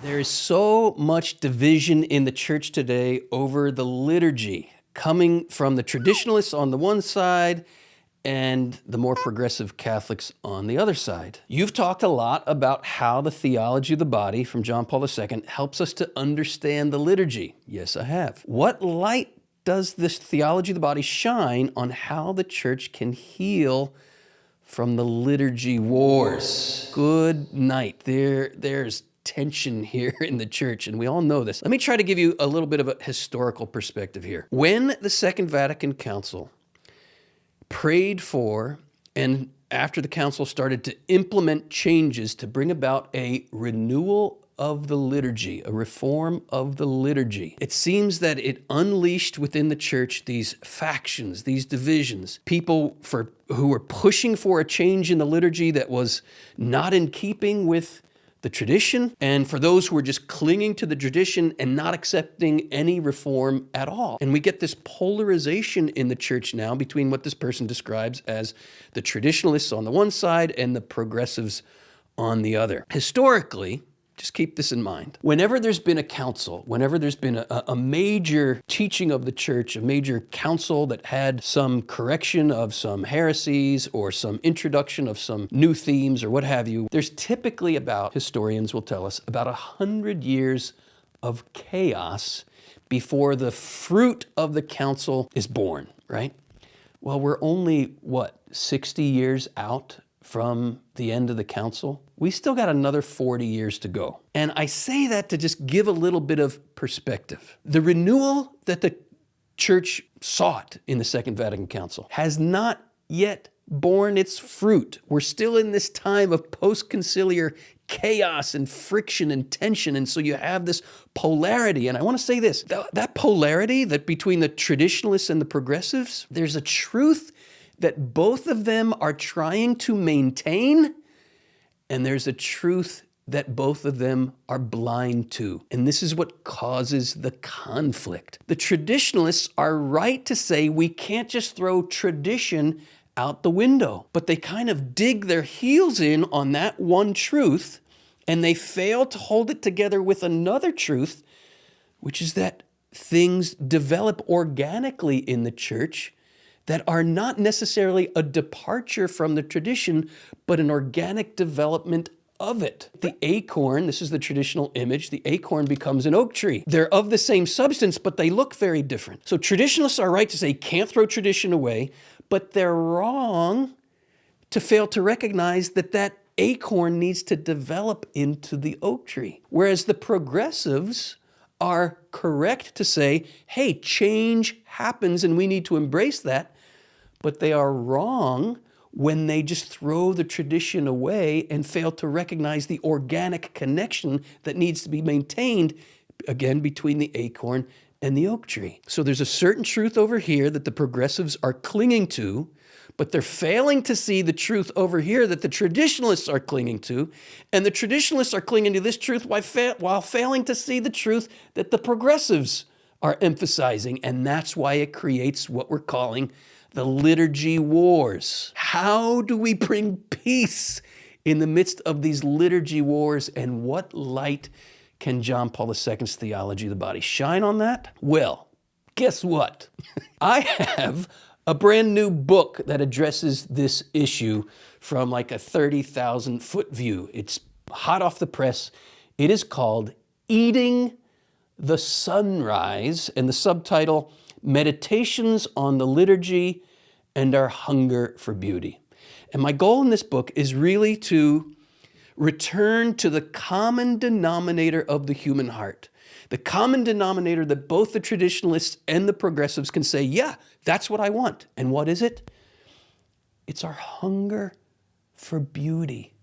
There is so much division in the church today over the liturgy, coming from the traditionalists on the one side and the more progressive Catholics on the other side. You've talked a lot about how the theology of the body from John Paul II helps us to understand the liturgy. Yes, I have. What light does this theology of the body shine on how the church can heal from the liturgy wars? Good night. There's tension here in the church, and we all know this. Let me try to give you a little bit of a historical perspective here. When the Second Vatican Council prayed for, and after the council started to implement changes to bring about a renewal of the liturgy, a reform of the liturgy, it seems that it unleashed within the church these factions, these divisions, people who were pushing for a change in the liturgy that was not in keeping with the tradition, and for those who were just clinging to the tradition and not accepting any reform at all. And we get this polarization in the church now between what this person describes as the traditionalists on the one side and the progressives on the other. Historically, just keep this in mind. Whenever there's been a council, whenever there's been a major teaching of the church, a major council that had some correction of some heresies or some introduction of some new themes or what have you, there's typically historians will tell us, about 100 years of chaos before the fruit of the council is born, right? Well, we're only, 60 years out from the end of the council? We still got another 40 years to go. And I say that to just give a little bit of perspective. The renewal that the church sought in the Second Vatican Council has not yet borne its fruit. We're still in this time of post-conciliar chaos and friction and tension. And so you have this polarity. And I want to say this, that polarity that between the traditionalists and the progressives, there's a truth that both of them are trying to maintain, and there's a truth that both of them are blind to. And this is what causes the conflict. The traditionalists are right to say we can't just throw tradition out the window, but they kind of dig their heels in on that one truth, and they fail to hold it together with another truth, which is that things develop organically in the church that are not necessarily a departure from the tradition, but an organic development of it. The acorn, this is the traditional image, the acorn becomes an oak tree. They're of the same substance, but they look very different. So traditionalists are right to say, can't throw tradition away, but they're wrong to fail to recognize that that acorn needs to develop into the oak tree. Whereas the progressives are correct to say, hey, change happens and we need to embrace that, but they are wrong when they just throw the tradition away and fail to recognize the organic connection that needs to be maintained, again, between the acorn and the oak tree. So there's a certain truth over here that the progressives are clinging to, but they're failing to see the truth over here that the traditionalists are clinging to, and the traditionalists are clinging to this truth while failing to see the truth that the progressives are emphasizing, and that's why it creates what we're calling the Liturgy Wars. How do we bring peace in the midst of these liturgy wars, and what light can John Paul II's theology of the body shine on that? Well, guess what? I have a brand new book that addresses this issue from like a 30,000-foot view. It's hot off the press. It is called Eating the Sunrise, and the subtitle, Meditations on the Liturgy and Our Hunger for Beauty. And my goal in this book is really to return to the common denominator of the human heart. The common denominator that both the traditionalists and the progressives can say, yeah, that's what I want. And what is it? It's our hunger for beauty.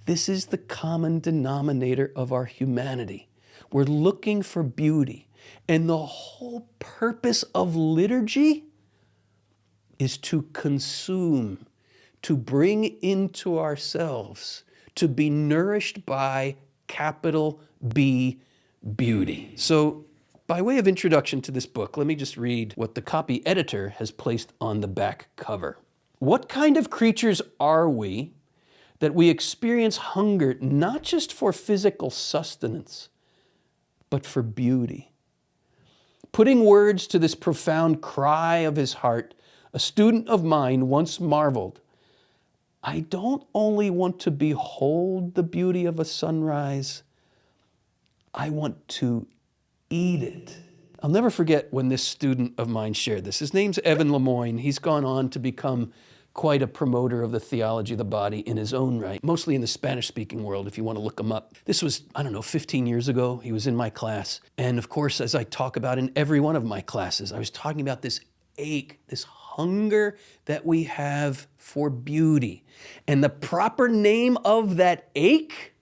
This is the common denominator of our humanity. We're looking for beauty. And the whole purpose of liturgy is to consume, to bring into ourselves, to be nourished by capital B, beauty. So by way of introduction to this book, let me just read what the copy editor has placed on the back cover. What kind of creatures are we that we experience hunger not just for physical sustenance, but for beauty. Putting words to this profound cry of his heart, a student of mine once marveled, I don't only want to behold the beauty of a sunrise, I want to eat it. I'll never forget when this student of mine shared this. His name's Evan Lemoyne. He's gone on to become quite a promoter of the theology of the body in his own right, mostly in the Spanish-speaking world, if you want to look him up. This was, 15 years ago. He was in my class. And of course, as I talk about in every one of my classes, I was talking about this ache, this hunger that we have for beauty. And the proper name of that ache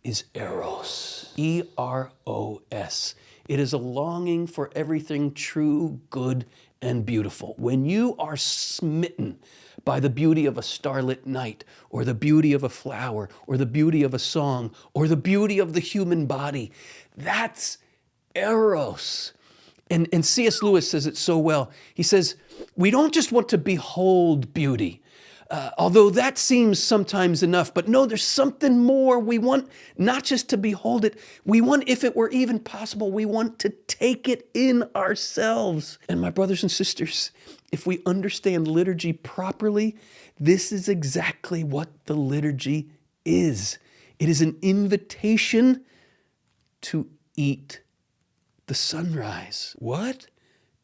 is eros, E-R-O-S. It is a longing for everything true, good, and beautiful. When you are smitten by the beauty of a starlit night, or the beauty of a flower, or the beauty of a song, or the beauty of the human body, that's eros. And C.S. Lewis says it so well. He says, we don't just want to behold beauty, although that seems sometimes enough, but no, there's something more. We want not just to behold it, we want, if it were even possible, we want to take it in ourselves. And my brothers and sisters, if we understand liturgy properly, this is exactly what the liturgy is. It is an invitation to eat the sunrise. What?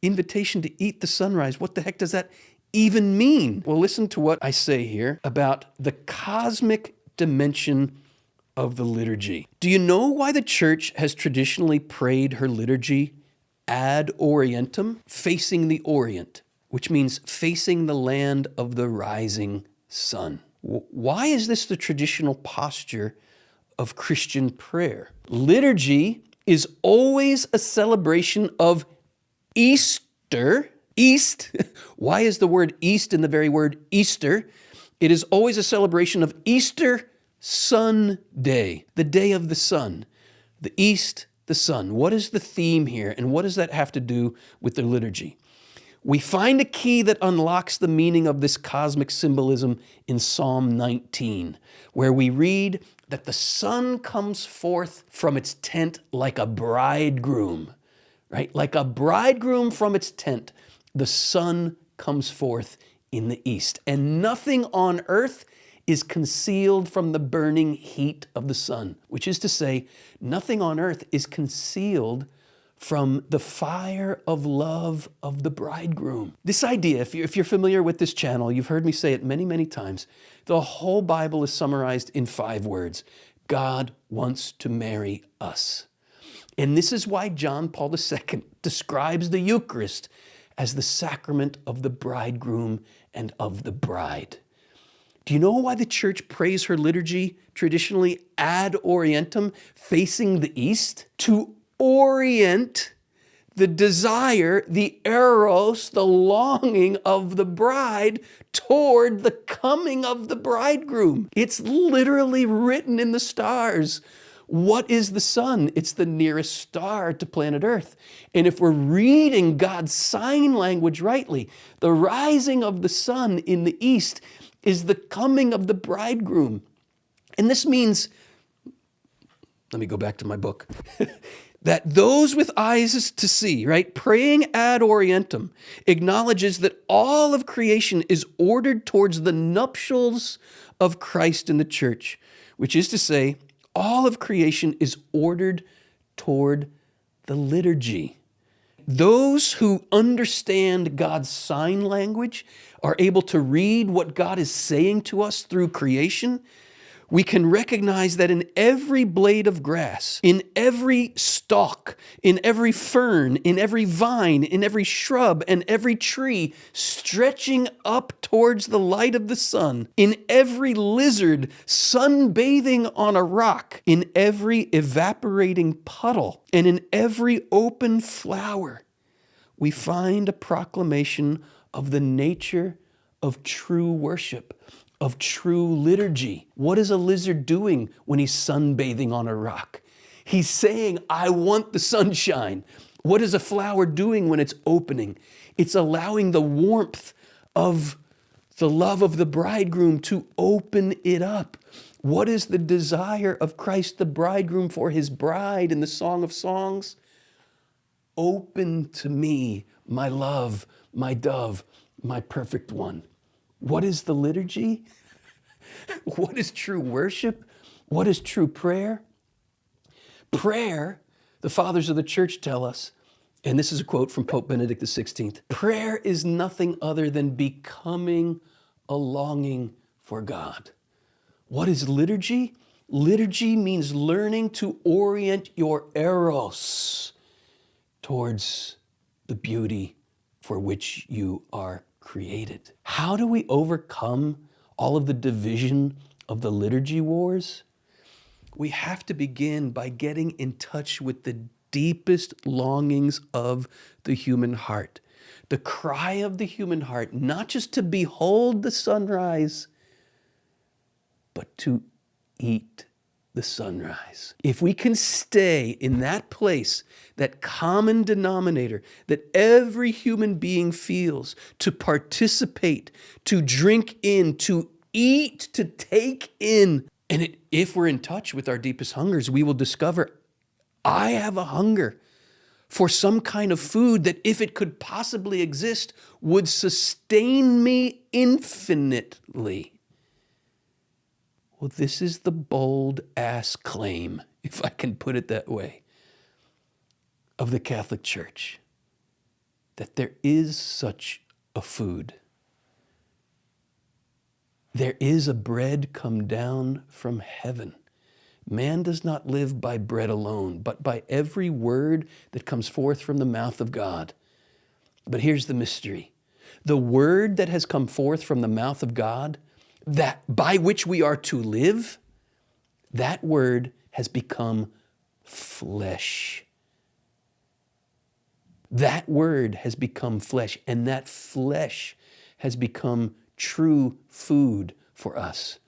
Invitation to eat the sunrise. What the heck does that even mean? Well, listen to what I say here about the cosmic dimension of the liturgy. Do you know why the church has traditionally prayed her liturgy ad Orientem, facing the Orient, which means facing the land of the rising sun? Why is this the traditional posture of Christian prayer? Liturgy is always a celebration of Easter. East. Why is the word East in the very word Easter? It is always a celebration of Easter Sunday, the day of the sun. The East, the sun. What is the theme here, and what does that have to do with the liturgy? We find a key that unlocks the meaning of this cosmic symbolism in Psalm 19, where we read that the sun comes forth from its tent like a bridegroom, right? Like a bridegroom from its tent, the sun comes forth in the east. And nothing on earth is concealed from the burning heat of the sun, which is to say, nothing on earth is concealed from the fire of love of the bridegroom. This idea, if you're familiar with this channel, you've heard me say it many, many times, the whole Bible is summarized in 5 words. God wants to marry us. And this is why John Paul II describes the Eucharist as the sacrament of the bridegroom and of the bride. Do you know why the church prays her liturgy traditionally ad Orientem, facing the east? To orient the desire, the eros, the longing of the bride toward the coming of the bridegroom. It's literally written in the stars. What is the sun? It's the nearest star to planet Earth. And if we're reading God's sign language rightly, the rising of the sun in the east is the coming of the bridegroom. And this means, let me go back to my book, that those with eyes to see, right, praying ad Orientem, acknowledges that all of creation is ordered towards the nuptials of Christ in the church, which is to say, all of creation is ordered toward the liturgy. Those who understand God's sign language are able to read what God is saying to us through creation. We can recognize that in every blade of grass, in every stalk, in every fern, in every vine, in every shrub, and every tree stretching up towards the light of the sun, in every lizard sunbathing on a rock, in every evaporating puddle, and in every open flower, we find a proclamation of the nature of true worship, of true liturgy. What is a lizard doing when he's sunbathing on a rock? He's saying, I want the sunshine. What is a flower doing when it's opening? It's allowing the warmth of the love of the bridegroom to open it up. What is the desire of Christ the bridegroom for his bride in the Song of Songs? Open to me, my love, my dove, my perfect one. What is the liturgy? What is true worship? What is true prayer? Prayer, the fathers of the church tell us, and this is a quote from Pope Benedict XVI, prayer is nothing other than becoming a longing for God. What is liturgy? Liturgy means learning to orient your eros towards the beauty for which you are created. How do we overcome all of the division of the liturgy wars? We have to begin by getting in touch with the deepest longings of the human heart. The cry of the human heart, not just to behold the sunrise, but to eat the sunrise. If we can stay in that place, that common denominator that every human being feels, to participate, to drink in, to eat, to take in, and if we're in touch with our deepest hungers, we will discover, I have a hunger for some kind of food that, if it could possibly exist, would sustain me infinitely. Well, this is the bold-ass claim, if I can put it that way, of the Catholic Church, that there is such a food. There is a bread come down from heaven. Man does not live by bread alone, but by every word that comes forth from the mouth of God. But here's the mystery. The word that has come forth from the mouth of God, that by which we are to live, that word has become flesh. That word has become flesh, and that flesh has become true food for us.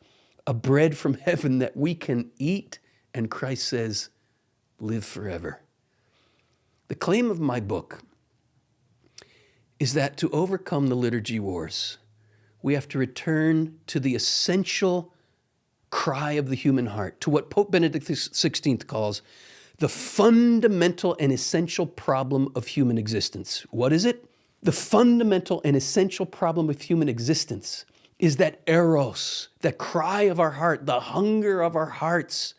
A bread from heaven that we can eat, and Christ says, live forever. The claim of my book is that to overcome the liturgy wars, we have to return to the essential cry of the human heart, to what Pope Benedict XVI calls the fundamental and essential problem of human existence. What is it? The fundamental and essential problem of human existence is that eros, that cry of our heart, the hunger of our hearts,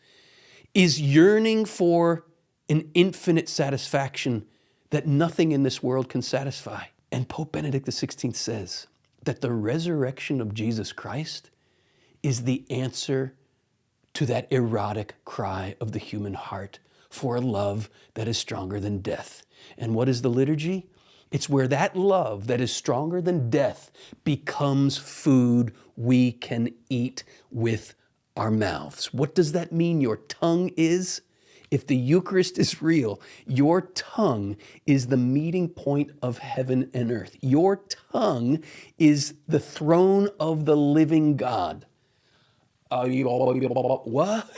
is yearning for an infinite satisfaction that nothing in this world can satisfy. And Pope Benedict XVI says that the resurrection of Jesus Christ is the answer to that erotic cry of the human heart for a love that is stronger than death. And what is the liturgy? It's where that love that is stronger than death becomes food we can eat with our mouths. What does that mean your tongue is? If the Eucharist is real, your tongue is the meeting point of heaven and earth. Your tongue is the throne of the living God. What?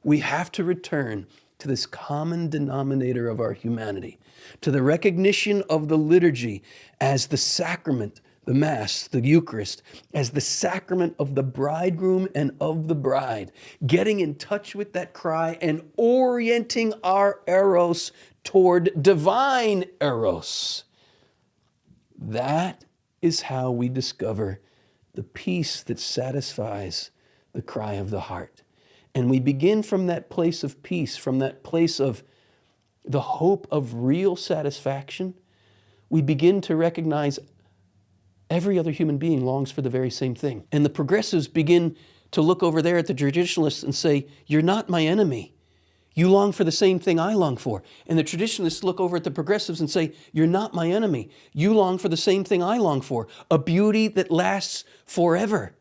We have to return to this common denominator of our humanity, to the recognition of the liturgy as the sacrament, the Mass, the Eucharist, as the sacrament of the bridegroom and of the bride, getting in touch with that cry and orienting our eros toward divine eros. That is how we discover the peace that satisfies the cry of the heart. And we begin from that place of peace, from that place of the hope of real satisfaction. We begin to recognize every other human being longs for the very same thing. And the progressives begin to look over there at the traditionalists and say, you're not my enemy. You long for the same thing I long for. And the traditionalists look over at the progressives and say, you're not my enemy. You long for the same thing I long for, a beauty that lasts forever.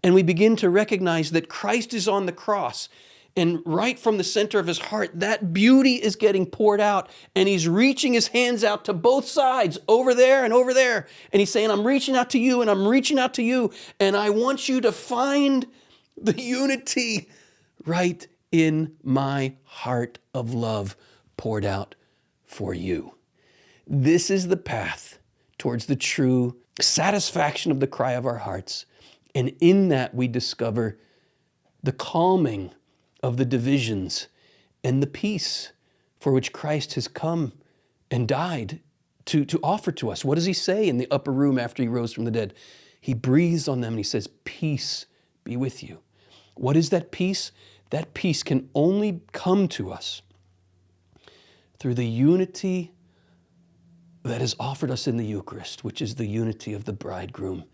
And we begin to recognize that Christ is on the cross, and right from the center of his heart, that beauty is getting poured out, and he's reaching his hands out to both sides, over there and over there. And he's saying, I'm reaching out to you, and I'm reaching out to you, and I want you to find the unity right in my heart of love poured out for you. This is the path towards the true satisfaction of the cry of our hearts. And in that we discover the calming of the divisions and the peace for which Christ has come and died to offer to us. What does he say in the upper room after he rose from the dead? He breathes on them and he says, peace be with you. What is that peace? That peace can only come to us through the unity that is offered us in the Eucharist, which is the unity of the bridegroom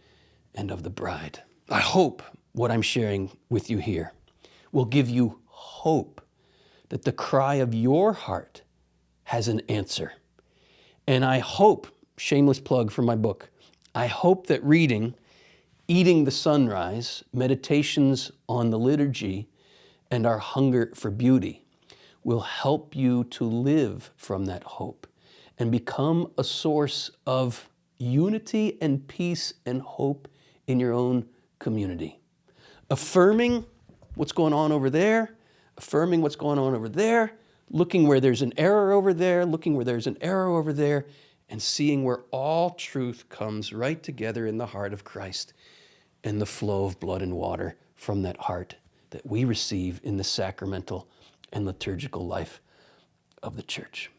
and of the bride. I hope what I'm sharing with you here will give you hope that the cry of your heart has an answer. And I hope, shameless plug for my book, I hope that reading Eating the Sunrise, Meditations on the Liturgy, and Our Hunger for Beauty will help you to live from that hope and become a source of unity and peace and hope in your own community. Affirming what's going on over there, affirming what's going on over there, looking where there's an error over there, looking where there's an error over there, and seeing where all truth comes right together in the heart of Christ and the flow of blood and water from that heart that we receive in the sacramental and liturgical life of the church.